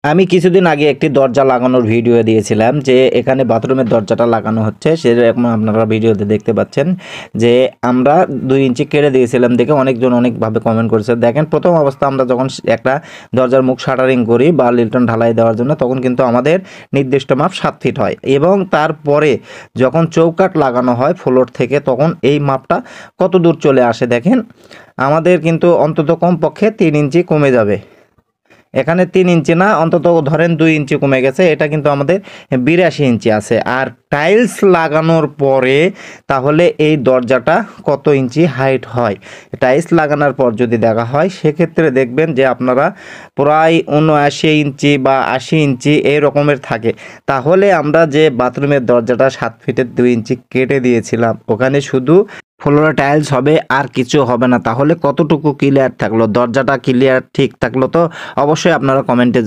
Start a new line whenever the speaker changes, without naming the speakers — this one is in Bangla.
আমি কিছুদিন আগে একটি দরজা লাগানোর ভিডিও দিয়েছিলাম যে এখানে বাথরুমের দরজাটা লাগানো হচ্ছে, সেরকম আপনারা ভিডিওতে দেখতে পাচ্ছেন যে আমরা 2 ইঞ্চি কেটে দিয়েছিলাম দেখে অনেকজন অনেকভাবে কমেন্ট করেছে। দেখেন, প্রথম অবস্থা আমরা যখন একটা দরজার মুখ শাটারিং করি বা লিল্টন ঢালাই দেওয়ার জন্য, তখন কিন্তু আমাদের নির্দিষ্ট মাপ 7 ফিট হয় এবং তারপরে যখন চৌকাঠ লাগানো হয় ফ্লোর থেকে, তখন এই মাপটা কত দূর চলে আসে দেখেন। আমাদের কিন্তু অন্তত কমপক্ষে 3 ইঞ্চি কমে যাবে। এখানে 3 ইঞ্চি না, অন্তত ধরেন 2 ইঞ্চি কমে গেছে। এটা কিন্তু আমাদের 82 ইঞ্চি আছে। আর টাইলস লাগানোর পরে তাহলে এই দরজাটা কত ইঞ্চি হাইট হয়, টাইলস লাগানোর পর যদি দেখা হয়, সেক্ষেত্রে দেখবেন যে আপনারা প্রায় 79 ইঞ্চি বা 80 ইঞ্চি এই রকমের থাকে। তাহলে আমরা যে বাথরুমের দরজাটা 7 ফিটের 2 ইঞ্চি কেটে দিয়েছিলাম, ওখানে শুধু ফ্লোরে টাইলস হবে আর কিছু হবে না। তাহলে কতটুকু ক্লিয়ার থাকলো, দরজাটা ক্লিয়ার ঠিক থাকলো? তো অবশ্যই আপনারা কমেন্টে